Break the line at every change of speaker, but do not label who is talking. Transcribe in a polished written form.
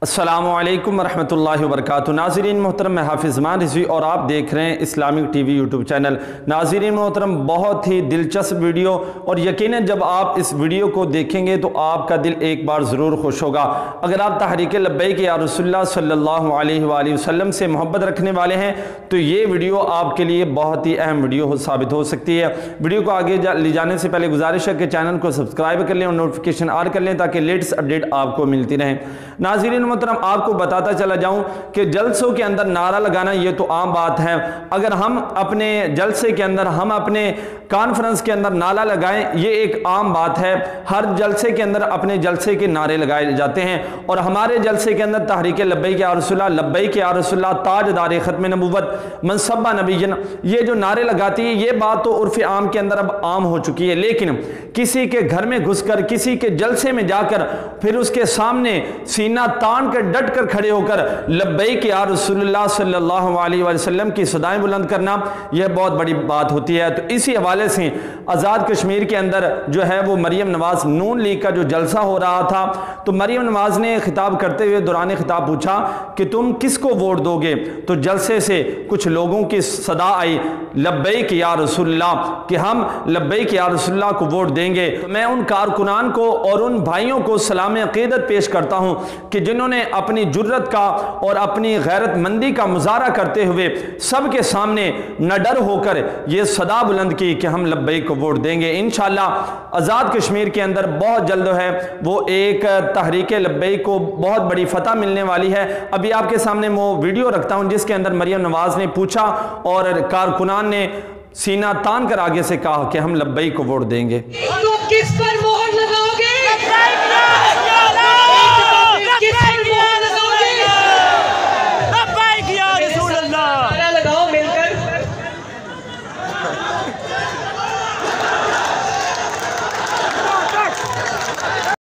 अस्सलामुअलैकुम वरहमतुल्लाहि वबरकातुहू। नाज़रीन मोहतरम, मैं हाफिज़ रिज़वी और आप देख रहे हैं इस्लामिक टीवी यूट्यूब चैनल। नाज़रीन मोहतरम, बहुत ही दिलचस्प वीडियो, और यकीनन जब आप इस वीडियो को देखेंगे तो आपका दिल एक बार ज़रूर खुश होगा। अगर आप तहरीक लबैक या रसूलुल्लाह सल्लल्लाहु अलैहि वसल्लम से मोहब्बत रखने वाले हैं तो ये वीडियो आपके लिए बहुत ही अहम वीडियो साबित हो सकती है। वीडियो को आगे ले जाने से पहले गुजारिश है कि चैनल को सब्सक्राइब कर लें और नोटिफिकेशन ऑन कर लें ताकि लेटेस्ट अपडेट आपको मिलती रहे। नाज़रीन मोहतरम, आपको बताता चला जाऊं कि जलसों के अंदर नारा लगाना ये तो आम बात है। अगर हम अपने जलसे के अंदर, हम अपने कॉन्फ्रेंस के अंदर नारा लगाएं, ये एक आम बात है। हर जलसे के अंदर अपने जलसे के नारे लगाए जाते हैं और हमारे जलसे के अंदर तहरीक लब्बैक या रसूलुल्लाह, लब्बैक या रसूलुल्लाह, ताजदार खत्म नबुव्वत, मनसब्बा नबीयन, ये जो नारे लगाती है ये बात तो उर्फ आम के अंदर अब आम हो चुकी है। लेकिन किसी के घर में घुसकर, किसी के जलसे में जाकर फिर उसके सामने सीना तान कर डट कर खड़े होकर लब्बैक या रसूलुल्लाह सल्लल्लाहु अलैहि वसल्लम की सदाएं बुलंद करना, यह बहुत बड़ी बात होती है। तो इसी हवाले से आज़ाद कश्मीर के अंदर जो है वो मरियम नवाज नून लीग का जो जलसा हो रहा था, तो मरियम नवाज ने खिताब करते हुए दौरान खिताब पूछा कि तुम किसको वोट दोगे। तो जलसे से कुछ लोगों की सदा आई लब्बैक या रसूलुल्लाह, कि हम लब्बैक या रसूलुल्लाह को वोट देंगे। तो मैं उन कारकुनान को और उन भाइयों को सलाम अक़ीदत पेश करता हूं कि जिन्होंने अपनी जुर्रत का और अपनी गैरतमंदी का मुजाहरा करते हुए सबके सामने निडर होकर ये सदा बुलंद की कि हम लब्बैक को वोट देंगे। इंशाअल्लाह आज़ाद कश्मीर के अंदर बहुत जल्द है वो एक तहरीक लब्बैक को बहुत बड़ी फतह मिलने वाली है। अभी आपके सामने वो वीडियो रखता हूं जिसके अंदर मरियम नवाज ने पूछा और कारकुनान ने सीना तान कर आगे से कहा कि हम लब्बैक को वोट देंगे।
तो किस पर